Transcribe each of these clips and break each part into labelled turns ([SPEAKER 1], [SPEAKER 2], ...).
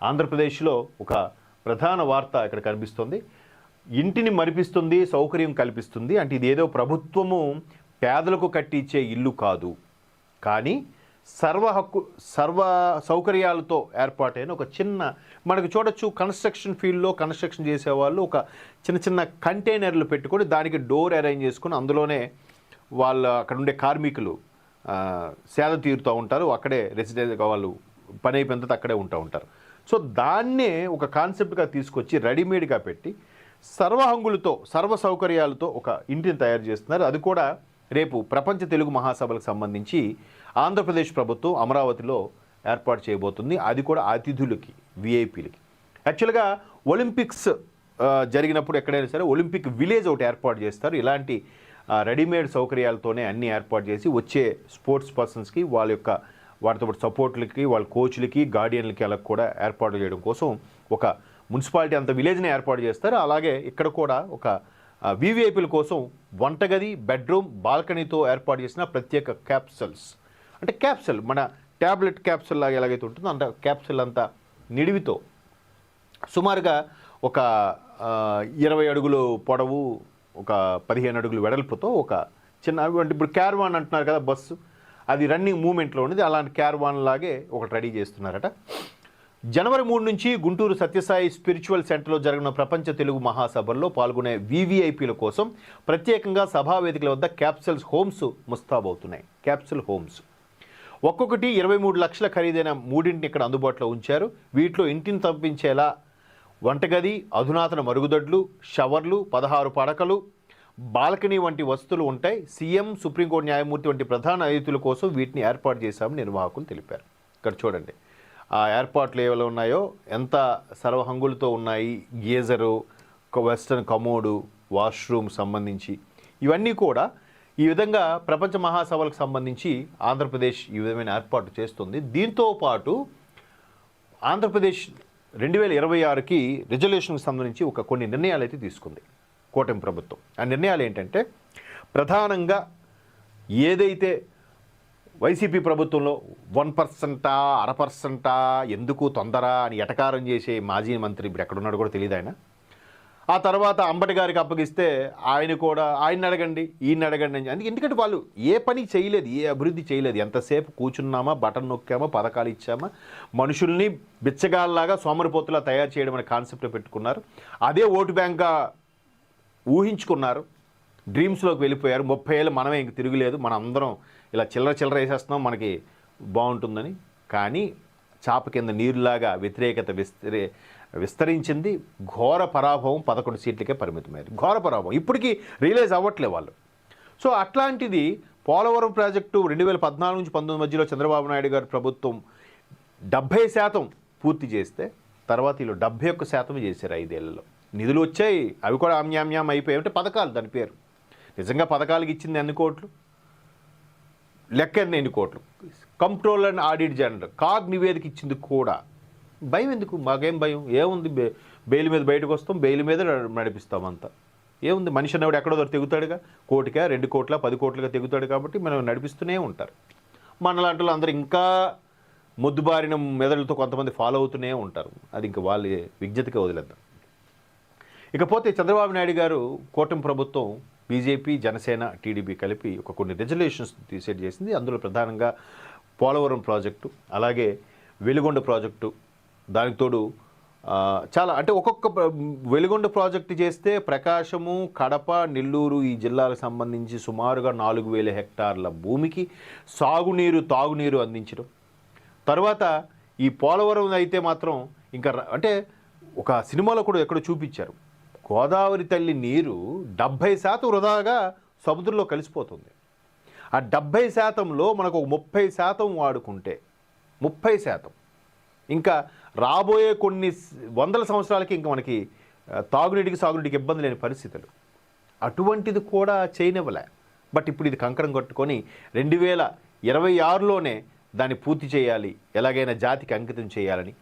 [SPEAKER 1] ఆంధ్రప్రదేశ్లో ఒక ప్రధాన వార్త ఇక్కడ కనిపిస్తుంది. ఇంటిని మరిపిస్తుంది, సౌకర్యం కల్పిస్తుంది. అంటే ఇదేదో ప్రభుత్వము పేదలకు కట్టించే ఇల్లు కాదు, కానీ సర్వ సౌకర్యాలతో ఏర్పాటైన ఒక చిన్న, మనకు చూడొచ్చు కన్స్ట్రక్షన్ ఫీల్డ్లో కన్స్ట్రక్షన్ చేసేవాళ్ళు ఒక చిన్న చిన్న కంటైనర్లు పెట్టుకొని దానికి డోర్ అరేంజ్ చేసుకొని అందులోనే వాళ్ళ అక్కడ ఉండే కార్మికులు సేద తీరుతూ ఉంటారు. అక్కడే రెసిడెంట్గా వాళ్ళు పని అయిపోయిన తర్వాత అక్కడే ఉంటూ ఉంటారు. సో దాన్నే ఒక కాన్సెప్ట్గా తీసుకొచ్చి రెడీమేడ్గా పెట్టి సర్వహంగులతో సర్వ సౌకర్యాలతో ఒక ఇంటిని తయారు చేస్తున్నారు. అది కూడా రేపు ప్రపంచ తెలుగు మహాసభలకు సంబంధించి ఆంధ్రప్రదేశ్ ప్రభుత్వం అమరావతిలో ఏర్పాటు చేయబోతుంది. అది కూడా అతిథులకి, విఐపీలకి. యాక్చువల్గా ఒలింపిక్స్ జరిగినప్పుడు ఎక్కడైనా సరే ఒలింపిక్ విలేజ్ ఒకటి ఏర్పాటు చేస్తారు. ఇలాంటి రెడీమేడ్ సౌకర్యాలతోనే అన్నీ ఏర్పాటు చేసి వచ్చే స్పోర్ట్స్ పర్సన్స్కి వాటితో పాటు సపోర్ట్లకి, వాళ్ళ కోచ్లకి, గార్డియన్లకి అలా కూడా ఏర్పాటు చేయడం కోసం ఒక మున్సిపాలిటీ అంత విలేజ్ని ఏర్పాటు చేస్తారు. అలాగే ఇక్కడ కూడా ఒక వివిఐపీల కోసం వంటగది, బెడ్రూమ్, బాల్కనీతో ఏర్పాటు చేసిన ప్రత్యేక క్యాప్సల్స్. అంటే క్యాప్సల్ మన ట్యాబ్లెట్ క్యాప్సల్ లాగా ఎలాగైతే ఉంటుందో అంత క్యాప్సల్ అంతా నిడివితో సుమారుగా ఒక 20 అడుగులు పొడవు, ఒక 15 అడుగులు వెడల్పుతో ఒక చిన్న, ఇప్పుడు క్యార్వాన్ అంటున్నారు కదా బస్సు, అది రన్నింగ్ మూమెంట్లో ఉన్నది. అలాంటి క్యార్వాన్ లాగే ఒకటి రెడీ చేస్తున్నారట. జనవరి 3 నుంచి గుంటూరు సత్యసాయి స్పిరిచువల్ సెంటర్లో జరిగిన ప్రపంచ తెలుగు మహాసభల్లో పాల్గొనే వివిఐపీల కోసం ప్రత్యేకంగా సభావేదికల వద్ద క్యాప్సల్స్ హోమ్స్ ముస్తాబవుతున్నాయి. క్యాప్సల్ హోమ్స్ ఒక్కొక్కటి 23 లక్షల ఖరీదైన 3 ఇక్కడ అందుబాటులో ఉంచారు. వీటిలో ఇంటిని తప్పించేలా వంటగది, అధునాతన మరుగుదొడ్లు, షవర్లు, 16 పడకలు, బాల్కనీ వంటి వసతులు ఉంటాయి. సీఎం, సుప్రీంకోర్టు న్యాయమూర్తి వంటి ప్రధాన అతిథుల కోసం వీటిని ఏర్పాటు చేశామని నిర్వాహకులు తెలిపారు. ఇక్కడ చూడండి ఆ ఏర్పాట్లు ఏవైనా ఉన్నాయో, ఎంత సర్వహంగులతో ఉన్నాయి. గీజరు, వెస్టర్న్ కమోడు, వాష్రూమ్ సంబంధించి ఇవన్నీ కూడా ఈ విధంగా ప్రపంచ మహాసభలకు సంబంధించి ఆంధ్రప్రదేశ్ ఈ విధమైన ఏర్పాటు చేస్తుంది. దీంతో పాటు ఆంధ్రప్రదేశ్ 2026కి రిజల్యూషన్కి సంబంధించి కొన్ని నిర్ణయాలు అయితే తీసుకుంది కూటమి ప్రభుత్వం. ఆ నిర్ణయాలు ఏంటంటే, ప్రధానంగా ఏదైతే వైసీపీ ప్రభుత్వంలో 1%, 0.5% ఎందుకు తొందర అని ఎటకారం చేసే మాజీ మంత్రి ఇప్పుడు ఎక్కడున్నాడు కూడా తెలియదు ఆయన. ఆ తర్వాత అంబటి గారికి అప్పగిస్తే ఆయన అడగండి, ఈయన అడగండి అని. ఎందుకంటే వాళ్ళు ఏ పని చేయలేదు, ఏ అభివృద్ధి చేయలేదు. ఎంతసేపు కూర్చున్నామా, బటన్ నొక్కామా, పథకాలు ఇచ్చామా, మనుషుల్ని బిచ్చగాళ్ళలాగా సోమరిపోతులా తయారు చేయడం అనే కాన్సెప్ట్ పెట్టుకున్నారు. అదే ఓటు బ్యాంక్గా ఊహించుకున్నారు. డ్రీమ్స్లోకి వెళ్ళిపోయారు. 30 ఏళ్ళు మనమే ఇంక తిరుగులేదు, మనం అందరం ఇలా చిల్లర వేసేస్తున్నాం, మనకి బాగుంటుందని. కానీ చాప కింద నీరులాగా వ్యతిరేకత విస్తరించింది. ఘోర పరాభవం, 11 సీట్లకే పరిమితమయ్యారు. ఘోర పరాభవం ఇప్పటికీ రియలైజ్ అవ్వట్లే వాళ్ళు. సో అట్లాంటిది పోలవరం ప్రాజెక్టు 2014 నుంచి 19 మధ్యలో చంద్రబాబు నాయుడు గారి ప్రభుత్వం 70% పూర్తి చేస్తే తర్వాత వీళ్ళు 71% చేశారు 5 ఏళ్లలో. నిధులు వచ్చాయి, అవి కూడా ఆమ్యామ్యాం అయిపోయాయి. అంటే పథకాలు, దాని పేరు. నిజంగా పథకాలకు ఇచ్చింది ఎన్ని కోట్లు, లెక్క ఎన్ని కోట్లు. Controller and audit general CAG నివేదిక ఇచ్చింది కూడా. భయం ఎందుకు? మాకేం భయం ఏముంది? బెయిల్ మీద బయటకు వస్తాం, బెయిల్ మీద నడిపిస్తాం అంతా. ఏముంది? మనిషి అన్నవాడు ఎక్కడో తెగుతాడుగా, 1 కోటికా 2 కోట్ల 10 కోట్లుగా తెగుతాడు. కాబట్టి మనం నడిపిస్తూనే ఉంటారు. మనలాంటి అందరూ ఇంకా మొద్దుబారిన మెదడులతో కొంతమంది ఫాలో అవుతూనే ఉంటారు. అది ఇంకా వాళ్ళ విజ్ఞతగా వదిలేద్దాం. ఇకపోతే చంద్రబాబు నాయుడు గారు కూటమి ప్రభుత్వం బీజేపీ, జనసేన, టీడీపీ కలిపి కొన్ని రిజల్యూషన్స్ సెట్ చేసింది. అందులో ప్రధానంగా పోలవరం ప్రాజెక్టు, అలాగే వెలుగొండ ప్రాజెక్టు, దానికి తోడు చాలా, అంటే ఒక్కొక్క వెలుగొండ ప్రాజెక్టు చేస్తే ప్రకాశము, కడప, నెల్లూరు ఈ జిల్లాలకు సంబంధించి సుమారుగా 4000 హెక్టార్ల భూమికి సాగునీరు, తాగునీరు అందించడం. తర్వాత ఈ పోలవరం అయితే మాత్రం ఇంకా, అంటే ఒక సినిమాలో కూడా ఎక్కడో చూపించారు, గోదావరి తల్లి నీరు 70% వృధాగా సముద్రంలో కలిసిపోతుంది. ఆ 70%లో మనకు 30% వాడుకుంటే 30%, ఇంకా రాబోయే కొన్ని వందల సంవత్సరాలకి ఇంకా మనకి తాగునీటికి, సాగునీటికి ఇబ్బంది లేని పరిస్థితులు. అటువంటిది కూడా చేయనివ్వలే. బట్ ఇప్పుడు ఇది కంకణం కట్టుకొని 2026లోనే దాన్ని పూర్తి చేయాలి, ఎలాగైనా జాతికి అంకితం చేయాలని.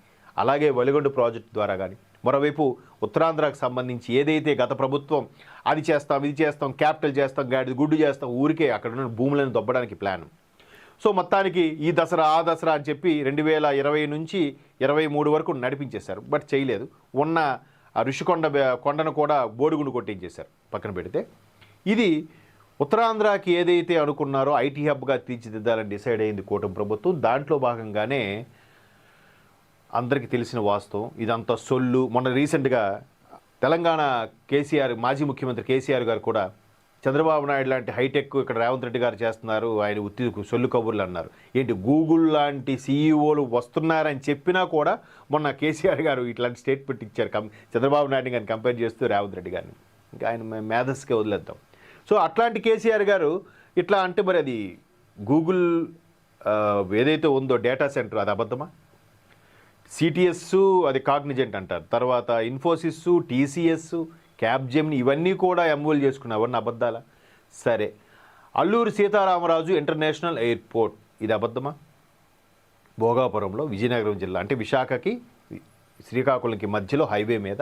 [SPEAKER 1] అలాగే వెలుగొండ ప్రాజెక్టు ద్వారా కానీ, మరోవైపు ఉత్తరాంధ్రకు సంబంధించి ఏదైతే గత ప్రభుత్వం అది చేస్తాం, ఇది చేస్తాం, క్యాపిటల్ చేస్తాం, గుడ్డు చేస్తాం, ఊరికే అక్కడ ఉన్న భూములను దొబ్బడానికి ప్లాన్. సో మొత్తానికి ఈ దసరా ఆ దసరా అని చెప్పి 2020 నుంచి 23 వరకు నడిపించేశారు. బట్ చేయలేదు. ఉన్న ఆ ఋషికొండ కొండను కూడా బోడిగుండు కొట్టించేశారు పక్కన పెడితే. ఇది ఉత్తరాంధ్రకి ఏదైతే అనుకున్నారో ఐటీ హబ్గా తీర్చిదిద్దాలని డిసైడ్ అయింది కూటమి ప్రభుత్వం. దాంట్లో భాగంగానే అందరికీ తెలిసిన వాస్తవం ఇదంతా సొల్లు. మొన్న రీసెంట్గా తెలంగాణ కేసీఆర్ మాజీ ముఖ్యమంత్రి కేసీఆర్ గారు కూడా చంద్రబాబు నాయుడు లాంటి హైటెక్ ఇక్కడ రేవంత్ రెడ్డి గారు చేస్తున్నారు, ఆయన ఉత్తి సొల్లు కబుర్లు అన్నారు. ఏంటి గూగుల్ లాంటి సీఈఓలు వస్తున్నారని చెప్పినా కూడా మొన్న కేసీఆర్ గారు ఇట్లాంటి స్టేట్మెంట్ ఇచ్చారు చంద్రబాబు నాయుడు గారిని కంపేర్ చేస్తూ రేవంత్ రెడ్డి గారిని. ఇంకా ఆయన మేధస్కే వదిలేద్దాం. సో అట్లాంటి కేసీఆర్ గారు ఇట్లా అంటే మరి అది గూగుల్ ఏదైతే ఉందో డేటా సెంటర్ అది అబద్ధమా? సిటిఎస్ అది కాగ్నిజెంట్ అంటారు, తర్వాత ఇన్ఫోసిస్, టీసీఎస్, క్యాప్జెమిని ఇవన్నీ కూడా ఎంఓఎల్ చేసుకున్న అవన్నీ అబద్ధాలా? సరే, అల్లూరి సీతారామరాజు ఇంటర్నేషనల్ ఎయిర్పోర్ట్ ఇది అబద్ధమా? భోగాపురంలో విజయనగరం జిల్లా అంటే విశాఖకి శ్రీకాకుళంకి మధ్యలో హైవే మీద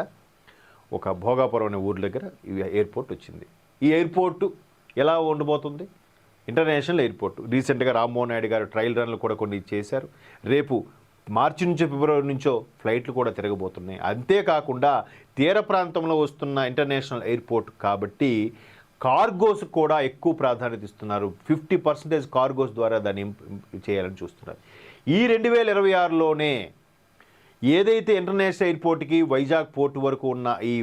[SPEAKER 1] ఒక భోగాపురం అనే ఊరి దగ్గర ఎయిర్పోర్ట్ వచ్చింది. ఈ ఎయిర్పోర్టు ఎలా ఉండబోతుంది? International airport. రీసెంట్గా రామ్మోహన్ నాయుడు గారు ట్రయల్ రన్లు కూడా కొన్ని చేశారు. రేపు మార్చి నుంచో ఫిబ్రవరి నుంచో ఫ్లైట్లు కూడా తిరగబోతున్నాయి. అంతేకాకుండా తీర ప్రాంతంలో వస్తున్న ఇంటర్నేషనల్ ఎయిర్పోర్ట్ కాబట్టి కార్గోస్ కూడా ఎక్కువ ప్రాధాన్యత ఇస్తున్నారు. 50% కార్గోస్ ద్వారా దాన్ని చేయాలని చూస్తున్నారు. ఈ 2026లోనే ఏదైతే ఇంటర్నేషనల్ ఎయిర్పోర్ట్కి వైజాగ్ పోర్టు వరకు ఉన్న ఈ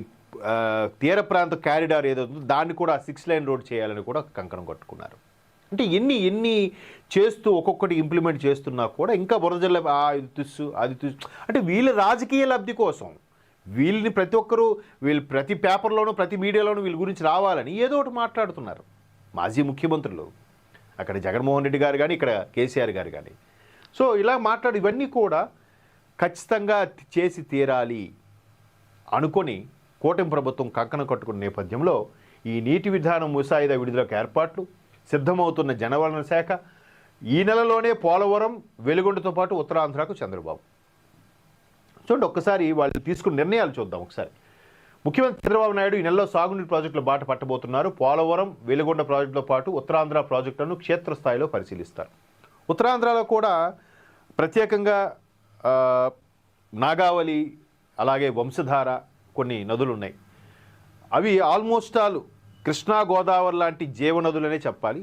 [SPEAKER 1] తీర ప్రాంత క్యారిడార్ ఏదైతుందో దాన్ని కూడా 6 లైన్ రోడ్ చేయాలని కూడా కంకణం కట్టుకున్నారు. అంటే ఎన్ని చేస్తూ ఒక్కొక్కటి ఇంప్లిమెంట్ చేస్తున్నా కూడా ఇంకా బురదజల్ల ఇది తుస్సు అది తుస్సు అంటే వీళ్ళ రాజకీయ లబ్ధి కోసం వీళ్ళని ప్రతి ఒక్కరూ వీళ్ళు ప్రతి పేపర్లోనూ ప్రతి మీడియాలోనూ వీళ్ళ గురించి రావాలని ఏదో ఒకటి మాట్లాడుతున్నారు. మాజీ ముఖ్యమంత్రులు అక్కడ జగన్మోహన్ రెడ్డి గారు కానీ ఇక్కడ కేసీఆర్ గారు కానీ. సో ఇలా మాట్లాడు ఇవన్నీ కూడా ఖచ్చితంగా చేసి తీరాలి అనుకొని కూటమి ప్రభుత్వం కంకణం కట్టుకున్న నేపథ్యంలో ఈ నీటి విధానం ముసాయిదా విడుదలకు ఏర్పాట్లు సిద్ధమవుతున్న జనవనరుల శాఖ. ఈ నెలలోనే పోలవరం వెలుగొండతో పాటు ఉత్తరాంధ్రకు చంద్రబాబు. చూడండి ఒక్కసారి వాళ్ళు తీసుకున్న నిర్ణయాలు చూద్దాం ఒకసారి. ముఖ్యమంత్రి చంద్రబాబు నాయుడు ఈ నెలలో సాగునీటి ప్రాజెక్టుల బాట పట్టబోతున్నారు. పోలవరం వెలుగొండ ప్రాజెక్టుతో పాటు ఉత్తరాంధ్ర ప్రాజెక్టులను క్షేత్రస్థాయిలో పరిశీలిస్తారు. ఉత్తరాంధ్రలో కూడా ప్రత్యేకంగా నాగావళి అలాగే వంశధార కొన్ని నదులు ఉన్నాయి. అవి ఆల్మోస్ట్ ఆల్ కృష్ణా గోదావరి లాంటి జీవనదులనే చెప్పాలి.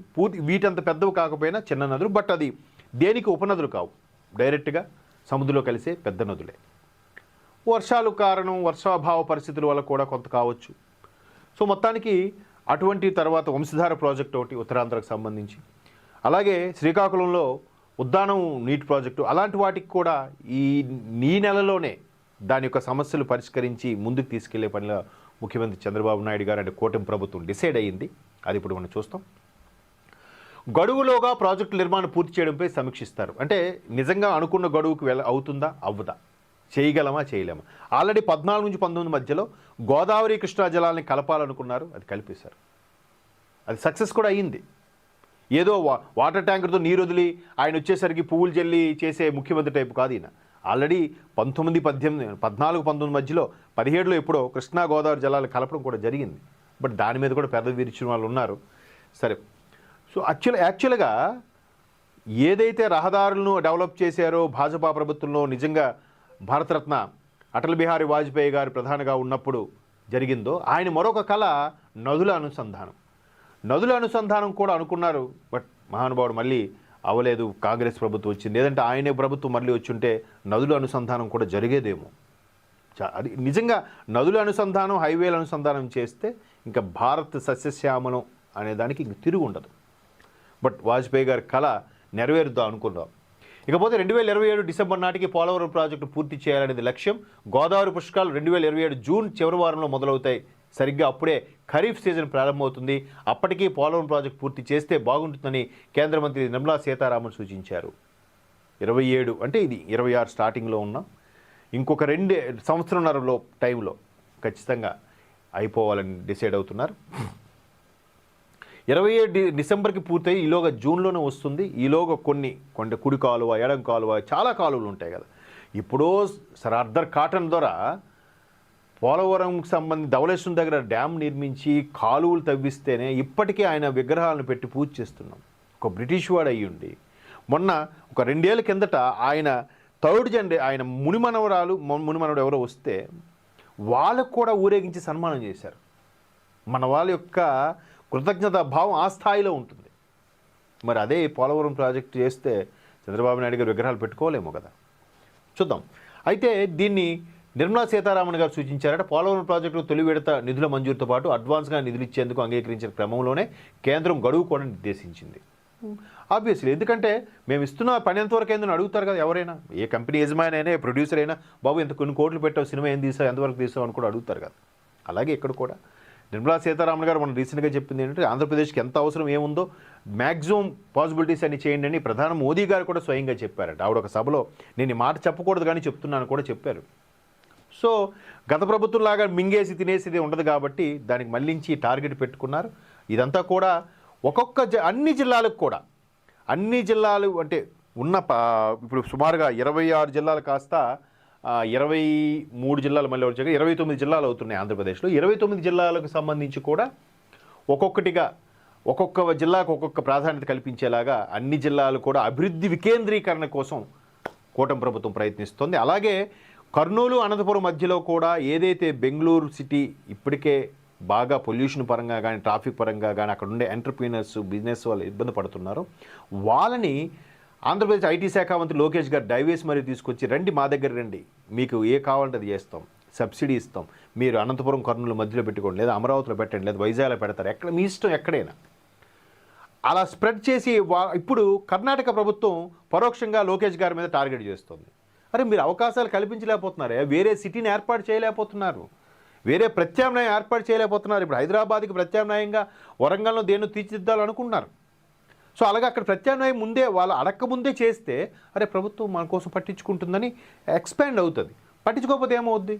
[SPEAKER 1] వీటంత పెద్దవి కాకపోయినా చిన్న నదులు. బట్ అది దేనికి ఉపనదులు కావు, డైరెక్ట్గా సముద్రంలో కలిసే పెద్ద నదులే. వర్షాలు కారణం వర్షాభావ పరిస్థితుల వల్ల కూడా కొంత కావచ్చు. సో మొత్తానికి అటువంటి తర్వాత వంశధార ప్రాజెక్టు ఒకటి ఉత్తరాంధ్రకు సంబంధించి, అలాగే శ్రీకాకుళంలో ఉద్దానం నీటి ప్రాజెక్టు, అలాంటి వాటికి కూడా ఈ నెలలోనే దాని యొక్క సమస్యలు పరిష్కరించి ముందుకు తీసుకెళ్లే పనిలో ముఖ్యమంత్రి చంద్రబాబు నాయుడు గారు అంటే కూటమి ప్రభుత్వం డిసైడ్ అయ్యింది. అది ఇప్పుడు మనం చూస్తాం. గడువులోగా ప్రాజెక్టు నిర్మాణం పూర్తి చేయడంపై సమీక్షిస్తారు. అంటే నిజంగా అనుకున్న గడువుకు అవుతుందా అవ్వదా, చేయగలమా చేయలేమా. ఆల్రెడీ 14 నుంచి 19 మధ్యలో గోదావరి కృష్ణా జలాల్ని కలపాలనుకున్నారు, అది కలిపేశారు. అది సక్సెస్ కూడా అయ్యింది. ఏదో వాటర్ ట్యాంకర్తో నీరు వదిలి ఆయన వచ్చేసరికి పువ్వులు జల్లి చేసే ముఖ్యమంత్రి టైపు కాదు ఈయన. ఆల్రెడీ 19, 18, 14, 19 మధ్యలో 17లో ఎప్పుడో కృష్ణా గోదావరి జలాలు కలపడం కూడా జరిగింది. బట్ దాని మీద కూడా పెద్ద విరిచిన వాళ్ళు ఉన్నారు. సరే, సో యాక్చువల్గా ఏదైతే రహదారులను డెవలప్ చేశారో భాజపా ప్రభుత్వంలో నిజంగా భారతరత్న అటల్ బిహారీ వాజ్పేయి గారు ప్రధానిగా ఉన్నప్పుడు జరిగిందో, ఆయన మరొక కళ నదుల అనుసంధానం. నదుల అనుసంధానం కూడా అనుకున్నారు. బట్ మహానుభావుడు మళ్ళీ అవ్వలేదు, కాంగ్రెస్ ప్రభుత్వం వచ్చింది. లేదంటే ఆయనే ప్రభుత్వం మళ్ళీ వచ్చుంటే నదుల అనుసంధానం కూడా జరిగేదేమో. అది నిజంగా నదుల అనుసంధానం హైవేల అనుసంధానం చేస్తే ఇంకా భారత్ సస్యశ్యామలం అనే దానికి ఇంక తిరుగు ఉండదు. బట్ వాజ్పేయి గారి కళ నెరవేరుద్దాం అనుకున్నాం. ఇకపోతే 2027 డిసెంబర్ నాటికి పోలవరం ప్రాజెక్టు పూర్తి చేయాలనేది లక్ష్యం. గోదావరి పుష్కరాలు 2027 జూన్ చివరి వారంలో మొదలవుతాయి. సరిగ్గా అప్పుడే ఖరీఫ్ సీజన్ ప్రారంభమవుతుంది. అప్పటికీ పోలవరం ప్రాజెక్టు పూర్తి చేస్తే బాగుంటుందని కేంద్ర మంత్రి నిర్మలా సీతారామన్ సూచించారు. 27 అంటే ఇది 26 స్టార్టింగ్లో ఉన్నాం. ఇంకొక 2 సంవత్సరంన్నరలో టైంలో ఖచ్చితంగా అయిపోవాలని డిసైడ్ అవుతున్నారు. 27 డిసెంబర్కి పూర్తయి ఈలోగా జూన్లోనే వస్తుంది. ఈలోగా కొన్ని కుడి కాలువ, ఎడం కాలువ, చాలా కాలువలు ఉంటాయి కదా. ఇప్పుడు సర్ ఆర్థర్ కాటన్ ద్వారా పోలవరంకి సంబంధించి ధవళేశ్వరం దగ్గర డ్యామ్ నిర్మించి కాలువలు తవ్విస్తేనే ఇప్పటికీ ఆయన విగ్రహాలను పెట్టి పూజ చేస్తున్నాం. ఒక బ్రిటిష్ వాడు అయ్యుండి మొన్న ఒక 2 ఏళ్ల కిందట ఆయన ఆయన మునిమనవడు ఎవరో వస్తే వాళ్ళకు కూడా ఊరేగించి సన్మానం చేశారు. మన వాళ్ళ యొక్క కృతజ్ఞతా భావం ఆ స్థాయిలో ఉంటుంది. మరి అదే పోలవరం ప్రాజెక్టు చేస్తే చంద్రబాబు నాయుడు గారు విగ్రహాలు పెట్టుకోలేమో కదా. చూద్దాం. అయితే దీన్ని నిర్మలా సీతారామన్ గారు సూచించారట. పోలవరం ప్రాజెక్టులో తొలి విడత నిధుల మంజూరుతో పాటు అడ్వాన్స్గా నిధులు ఇచ్చేందుకు అంగీకరించిన క్రమంలోనే కేంద్రం గడువు కూడా నిర్దేశించింది. ఆబ్వియస్లీ, ఎందుకంటే మేము ఇస్తున్న పని ఎంతవరకు అయిందని అడుగుతారు కదా ఎవరైనా. ఏ కంపెనీ యజమాని అయినా, ఏ ప్రొడ్యూసర్ అయినా, బాబు ఇంత కొన్ని కోట్లు పెట్టావు, సినిమా ఏం తీసావు, ఎంతవరకు తీసావు అని కూడా అడుగుతారు కదా. అలాగే ఇక్కడ కూడా నిర్మలా సీతారామన్ గారు మనం రీసెంట్గా చెప్పింది ఏంటంటే ఆంధ్రప్రదేశ్కి ఎంత అవసరం ఏముందో మ్యాక్సిమం పాసిబిలిటీస్ అని చేయండి అని ప్రధాని మోదీ గారు కూడా స్వయంగా చెప్పారట. ఆవిడ ఒక సభలో నేను ఈ మాట చెప్పకూడదు కానీ చెప్తున్నాను కూడా చెప్పారు. సో గత ప్రభుత్వం లాగా మింగేసి తినేసిది ఉండదు కాబట్టి దానికి మళ్ళించి టార్గెట్ పెట్టుకున్నారు. ఇదంతా కూడా అన్ని జిల్లాలకు కూడా, అన్ని జిల్లాలు అంటే ఇప్పుడు సుమారుగా 26 జిల్లాలు కాస్త 23 జిల్లాలు మళ్ళీ వచ్చాక 29 జిల్లాలు అవుతున్నాయి ఆంధ్రప్రదేశ్లో. 29 జిల్లాలకు సంబంధించి కూడా ఒక్కొక్క జిల్లాకు ఒక్కొక్క ప్రాధాన్యత కల్పించేలాగా అన్ని జిల్లాలు కూడా అభివృద్ధి వికేంద్రీకరణ కోసం కూటమి ప్రభుత్వం ప్రయత్నిస్తోంది. అలాగే కర్నూలు, అనంతపురం మధ్యలో కూడా ఏదైతే బెంగళూరు సిటీ ఇప్పటికే బాగా పొల్యూషన్ పరంగా కానీ, ట్రాఫిక్ పరంగా కానీ అక్కడ ఉండే ఎంటర్ప్రీనర్స్, బిజినెస్ వాళ్ళు ఇబ్బంది పడుతున్నారు. వాళ్ళని ఆంధ్రప్రదేశ్ ఐటీ శాఖ మంత్రి లోకేష్ గారు డైవేస్ మరీ తీసుకొచ్చి రండి మా దగ్గర రండి, మీకు ఏ కావాలంటే అది చేస్తాం, సబ్సిడీ ఇస్తాం, మీరు అనంతపురం కర్నూలు మధ్యలో పెట్టుకోండి, లేదా అమరావతిలో పెట్టండి, లేదా వైజాగ్లో పెడతారు, ఎక్కడ మీ ఇష్టం ఎక్కడైనా అలా స్ప్రెడ్ చేసి ఇప్పుడు కర్ణాటక ప్రభుత్వం పరోక్షంగా లోకేష్ గారి మీద టార్గెట్ చేస్తుంది. అరే మీరు అవకాశాలు కల్పించలేకపోతున్నారే, వేరే సిటీని ఏర్పాటు చేయలేకపోతున్నారు, వేరే ప్రత్యామ్నాయం ఏర్పాటు చేయలేకపోతున్నారు. ఇప్పుడు హైదరాబాద్కి ప్రత్యామ్నాయంగా వరంగల్లో దేన్ని తీర్చిదిద్దాలనుకున్నారు. సో అలాగే అక్కడ ప్రత్యామ్నాయం ముందే వాళ్ళు అడక్కముందే చేస్తే అరే ప్రభుత్వం మన కోసం పట్టించుకుంటుందని ఎక్స్పాండ్ అవుతుంది. పట్టించుకోకపోతే ఏమవుద్ది?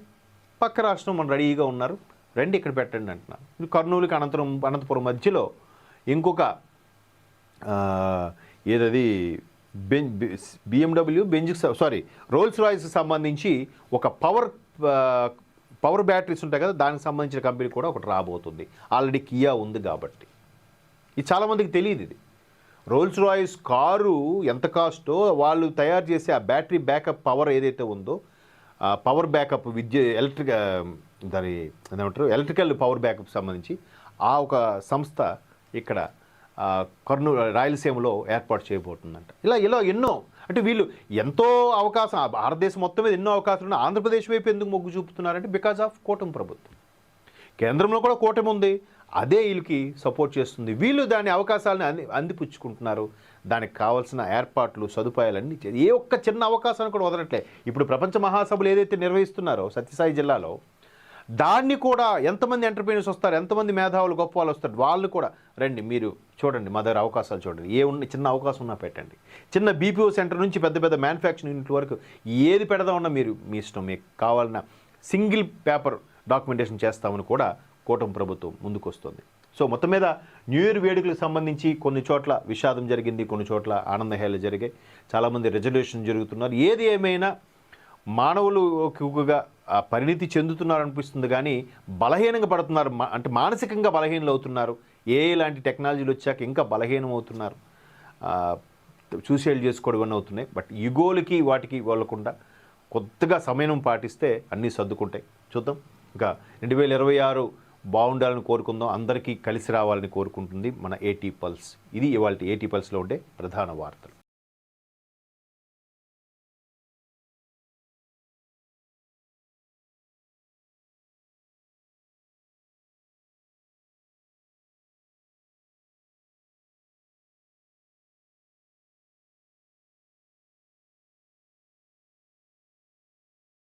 [SPEAKER 1] పక్క రాష్ట్రం మన రెడీగా ఉన్నారు, రండి ఇక్కడ పెట్టండి అంటున్నారు. ఇది కర్నూలుకి అనంతపురం మధ్యలో ఇంకొక ఏదది BMW రోల్స్ రాయ్స్కి సంబంధించి ఒక పవర్ బ్యాటరీస్ ఉంటాయి కదా, దానికి సంబంధించిన కంపెనీ కూడా ఒకటి రాబోతుంది. ఆల్రెడీ కియా ఉంది కాబట్టి. ఇది చాలామందికి తెలియదు. ఇది రోల్స్ రాయ్స్ కారు ఎంత కాస్టో వాళ్ళు తయారు చేసే ఆ బ్యాటరీ బ్యాకప్ పవర్ ఏదైతే ఉందో, power backup electrical power backup సంబంధించి ఆ ఒక సంస్థ ఇక్కడ కర్నూలు రాయలసీమలో ఏర్పాటు చేయబోతుందంట. ఇలా ఎన్నో, అంటే వీళ్ళు ఎంతో అవకాశం, భారతదేశం మొత్తం మీద ఎన్నో అవకాశాలు ఉన్నాయి. ఆంధ్రప్రదేశ్ వైపు ఎందుకు మొగ్గు చూపుతున్నారంటే బికాజ్ ఆఫ్ కూటమి ప్రభుత్వం. కేంద్రంలో కూడా కూటమి ఉంది, అదే వీళ్ళకి సపోర్ట్ చేస్తుంది. వీళ్ళు దాని అవకాశాలను అందిపుచ్చుకుంటున్నారు. దానికి కావాల్సిన ఏర్పాట్లు, సదుపాయాలన్నీ ఏ ఒక్క చిన్న అవకాశాన్ని కూడా వదలట్లే. ఇప్పుడు ప్రపంచ మహాసభలు ఏదైతే నిర్వహిస్తున్నారో సత్యసాయి జిల్లాలో, దాన్ని కూడా ఎంతమంది ఎంటర్ప్రీనర్స్ వస్తారు, ఎంతమంది మేధావులు గొప్ప వాళ్ళు వస్తారు, వాళ్ళు కూడా రండి మీరు చూడండి, మా దగ్గర అవకాశాలు చూడండి, చిన్న అవకాశం ఉన్నా పెట్టండి. చిన్న BPO సెంటర్ నుంచి పెద్ద పెద్ద మ్యానుఫ్యాక్చరింగ్ యూనిట్ వరకు ఏది పెడదామన్నా మీరు మీ ఇష్టం, మీకు కావాలన్న సింగిల్ పేపర్ డాక్యుమెంటేషన్ చేస్తామని కూడా కూటమి ప్రభుత్వం ముందుకు వస్తుంది. సో మొత్తం మీద న్యూ ఇయర్ వేడుకలకు సంబంధించి కొన్ని చోట్ల విషాదం జరిగింది, కొన్ని చోట్ల ఆనందహేళ జరిగాయి, చాలామంది రెజల్యూషన్ జరుగుతున్నారు. ఏది ఏమైనా మానవులు ఎక్కువగా పరిణితి చెందుతున్నారు అనిపిస్తుంది, కానీ బలహీనంగా పడుతున్నారు, అంటే మానసికంగా బలహీనలు అవుతున్నారు. ఇలాంటి టెక్నాలజీలు వచ్చాక ఇంకా బలహీనం అవుతున్నారు, సూసైడ్ చేసుకోవడం ఇవన్నీ అవుతున్నాయి. బట్ ఈగోలకి వాటికి వెళ్ళకుండా కొత్తగా సమయం పాటిస్తే అన్నీ సర్దుకుంటాయి. చూద్దాం. ఇంకా 2026 బాగుండాలని కోరుకుందాం, అందరికీ కలిసి రావాలని కోరుకుంటుంది మన AT పల్స్. ఇది ఇవాళ AT పల్స్లో ఉండే ప్రధాన వార్తలు.